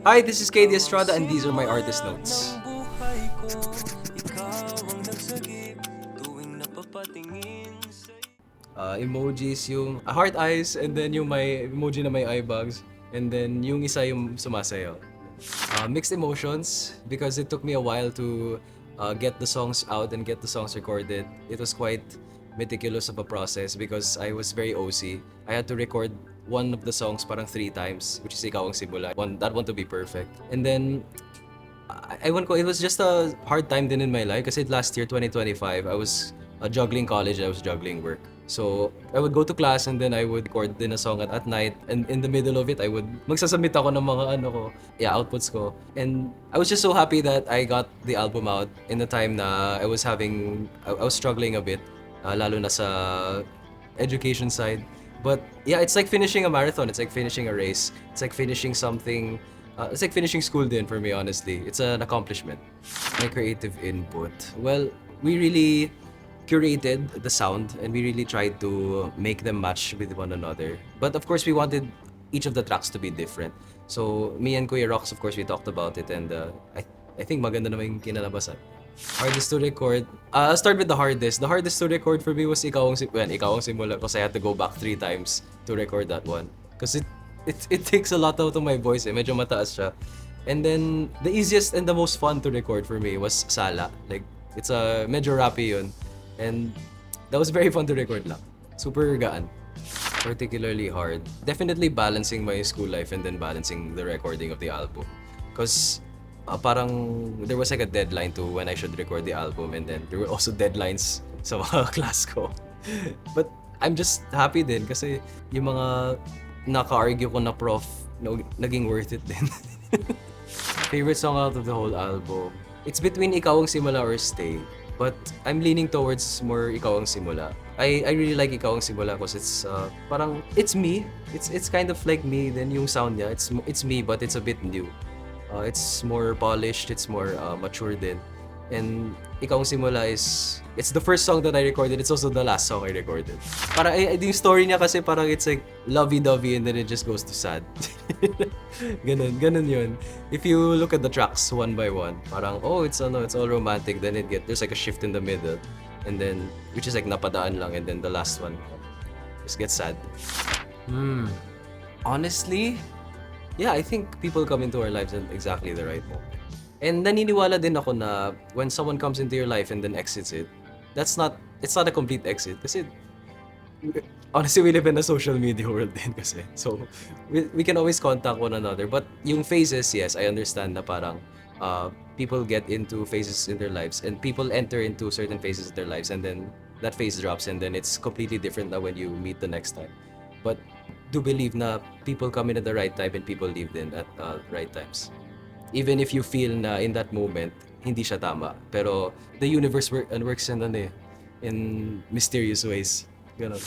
Hi, this is KD Estrada and these are my artist notes. Emojis yung heart eyes and then yung may emoji na may eye bags and then yung isa yung sumasayaw. Mixed emotions because it took me a while to get the songs out and get the songs recorded. It was quite meticulous of a process because I was very OC. I had to record one of the songs parang 3 times, which is Ikaw ang Simula. That one to be perfect. And then, ewan ko, it was just a hard time din in my life kasi last year, 2025, I was juggling college, I was juggling work. So, I would go to class and then I would record din a song at night. And in the middle of it, I would magsasubmit ako ng mga outputs ko. And I was just so happy that I got the album out in the time na I was struggling a bit, lalo na sa education side. But yeah, it's like finishing a marathon. It's like finishing a race. It's like finishing something. It's like finishing school din for me, honestly. It's an accomplishment. My creative input. Well, we really curated the sound and we really tried to make them match with one another. But of course, we wanted each of the tracks to be different. So me and Kuya Rox, of course, we talked about it and I think maganda naman yung kinalabasan. Hardest to record. I'll start with the hardest. The hardest to record for me was Ikaw ang Simula because I had to go back 3 times to record that one. Because it takes a lot out of my voice. Medyo mataas siya. And then, the easiest and the most fun to record for me was Sala. Like, it's a medyo rappy yun. And that was very fun to record lang. Super gaan. Particularly hard. Definitely balancing my school life and then balancing the recording of the album. Because parang there was like a deadline to when I should record the album and then there were also deadlines sa mga class ko. But I'm just happy din kasi yung mga naka-argue ko na prof, naging worth it din. Favorite song out of the whole album? It's between Ikaw ang Simula or Stay. But I'm leaning towards more Ikaw ang Simula. I really like Ikaw ang Simula because it's parang it's me. It's kind of like me. Then yung sound niya, it's me but it's a bit new. It's more polished, it's more mature din. And Ikaw ang Simula it's the first song that I recorded. It's also the last song I recorded. Parang yung story niya kasi parang it's like lovey-dovey and then it just goes to sad. Ganun yun. If you look at the tracks one by one, parang it's all romantic. Then there's like a shift in the middle, and then which is like napadaan lang, and then the last one just gets sad. Honestly, yeah, I think people come into our lives at exactly the right moment. And naniniwala din ako na when someone comes into your life and then exits it, it's not a complete exit. Kasi, honestly, we live in a social media world din kasi. So, we can always contact one another. But yung phases, yes, I understand na parang people get into phases in their lives and people enter into certain phases in their lives and then that phase drops and then it's completely different na when you meet the next time. But do believe na people come in at the right time and people leave din at right times. Even if you feel na in that moment, hindi siya tama. Pero the universe works in mysterious ways. Ganun.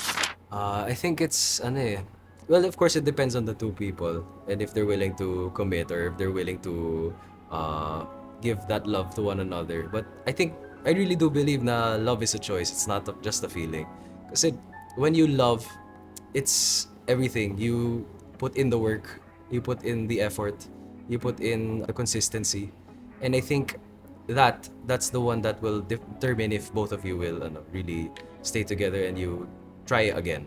I think it's, well, of course, it depends on the two people and if they're willing to commit or if they're willing to give that love to one another. But I think, I really do believe na love is a choice. It's not just a feeling. Kasi when you love, it's everything. You put in the work, you put in the effort, you put in the consistency. And I think that's the one that will determine if both of you will really stay together and you try again.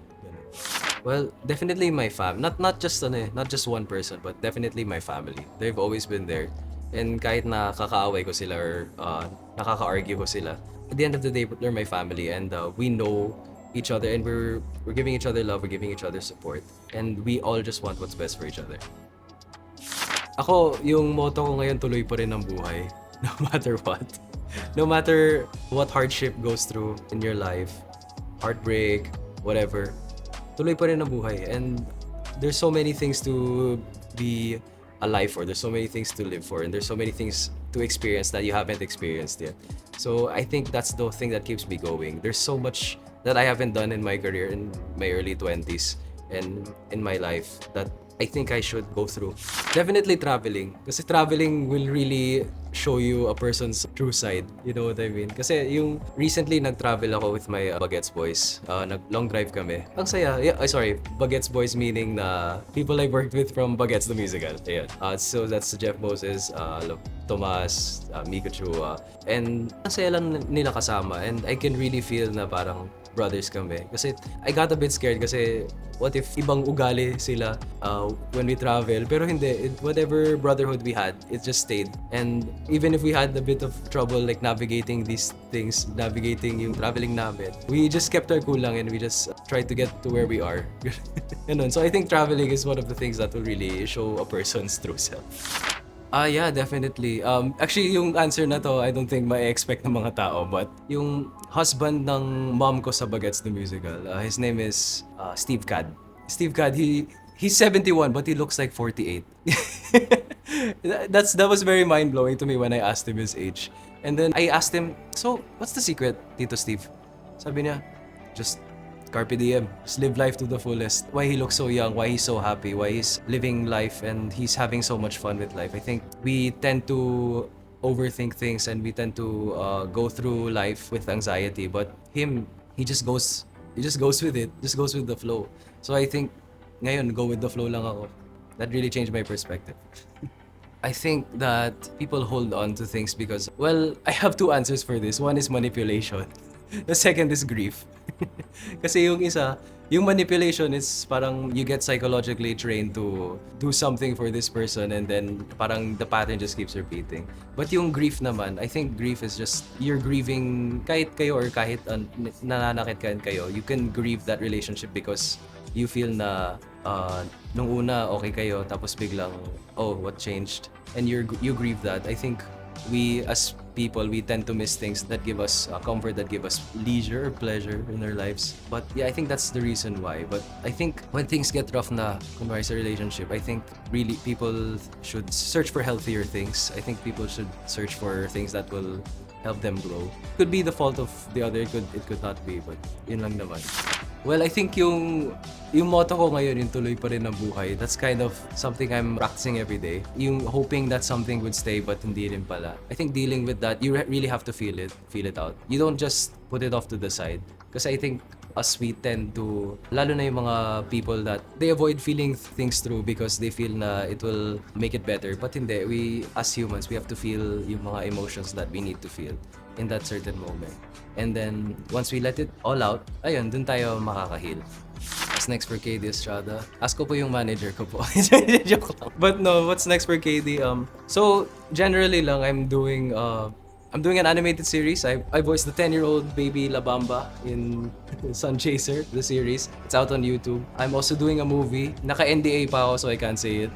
Well, definitely my fam. Not just one person, but definitely my family. They've always been there. And kahit na kakaaway ko sila or nakaka-argue ko sila, at the end of the day, they're my family and we know each other and we're giving each other love, we're giving each other support. And we all just want what's best for each other. Ako, yung motto ko ngayon, tuloy pa rin ang buhay. No matter what. No matter what hardship goes through in your life, heartbreak, whatever, tuloy pa rin ang buhay. And there's so many things to be alive for. There's so many things to live for. And there's so many things to experience that you haven't experienced yet. So I think that's the thing that keeps me going. There's so much that I haven't done in my career in my early 20s and in my life that I think I should go through. Definitely traveling. Kasi traveling will really show you a person's true side. You know what I mean? Kasi yung recently nag-travel ako with my Bagets boys. Nag-long drive kami. Ang saya. Yeah, sorry. Bagets boys meaning na people I worked with from Bagets the Musical. Ayan. So that's Jeff Moses, Tomas, Miko Chua. And ang saya lang nila kasama. And I can really feel na parang brothers kami. Kasi I got a bit scared kasi what if ibang ugali sila when we travel. Pero hindi. Whatever brotherhood we had, it just stayed. And even if we had a bit of trouble like navigating these things, navigating yung traveling namin, we just kept our cool lang and we just tried to get to where we are. Ganun. So I think traveling is one of the things that will really show a person's true self. Yeah, definitely. Actually, yung answer na to, I don't think ma-expect ng mga tao. But yung husband ng mom ko sa Bagets the Musical, his name is Steve Cad. Steve Cad, he's 71 but he looks like 48. That was very mind-blowing to me when I asked him his age. And then I asked him, so what's the secret, Tito Steve? Sabi niya, just carpe diem. Just live life to the fullest. Why he looks so young, why he's so happy, why he's living life and he's having so much fun with life. I think we tend to overthink things and we tend to go through life with anxiety. But him, he just goes with it. Just goes with the flow. So I think ngayon, go with the flow lang ako. That really changed my perspective. I think that people hold on to things because, well, I have two answers for this. One is manipulation. The second is grief. Kasi yung isa, yung manipulation is parang you get psychologically trained to do something for this person and then parang the pattern just keeps repeating. But yung grief naman, I think grief is just you're grieving kahit kayo or kahit nananakit kayo, you can grieve that relationship because you feel na nung una okay kayo tapos biglang what changed and you grieve that. I think we as people, we tend to miss things that give us comfort, that give us leisure or pleasure in our lives. But yeah, I think that's the reason why. But I think when things get rough na, kunwari sa relationship, I think really people should search for healthier things. I think people should search for things that will help them grow. Could be the fault of the other, it could not be, but yun lang naman. Well, I think yung motto ko ngayon, yung tuloy pa rin ang buhay, that's kind of something I'm practicing every day. Yung hoping that something would stay but hindi rin pala. I think dealing with that, you really have to feel it out. You don't just put it off to the side. Kasi I think us, we tend to, lalo na yung mga people that they avoid feeling things through because they feel na it will make it better. But hindi, we as humans, we have to feel yung mga emotions that we need to feel in that certain moment. And then, once we let it all out, ayun, dun tayo makaka-heal. What's next for KD Estrada? Ask ko po yung manager ko po. Joke lang. But no, what's next for KD? So, generally lang, I'm doing an animated series. I voiced the 10-year-old baby La Bamba in Sun Chaser, the series. It's out on YouTube. I'm also doing a movie. Naka-NDA pa ako so I can't say it.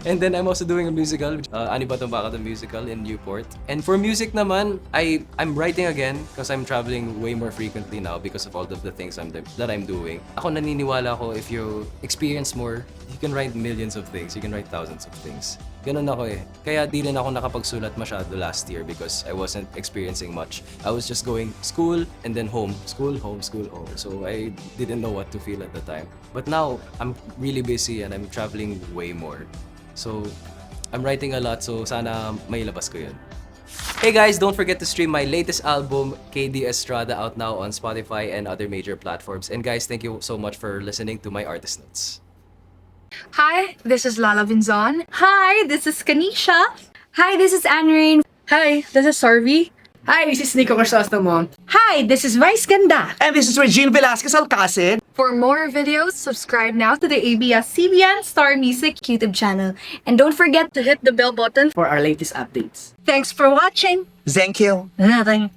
And then I'm also doing a musical, Ani Batong Baka the Musical in Newport. And for music naman, I'm writing again because I'm traveling way more frequently now because of all of the things that I'm doing. Ako naniniwala ako if you experience more, you can write millions of things, you can write thousands of things. Ganun ako eh. Kaya di rin ako nakapagsulat masyado last year because I wasn't experiencing much. I was just going school and then home. School, home, school, home. So I didn't know what to feel at the time. But now, I'm really busy and I'm traveling way more. So, I'm writing a lot, so sana may labas ko yun. Hey guys, don't forget to stream my latest album, KD Estrada, out now on Spotify and other major platforms. And guys, thank you so much for listening to my Artist Notes. Hi, this is Lala Vinzon. Hi, this is Kanisha. Hi, this is Anne-Rain. Hi, this is Sarvi. Hi, this is Nico Crisostomo. Hi, this is Vice Ganda. And this is Regine Velasquez Alcacid. For more videos, subscribe now to the ABS-CBN Star Music YouTube channel. And don't forget to hit the bell button For our latest updates. Thanks for watching. Thank you. Nothing.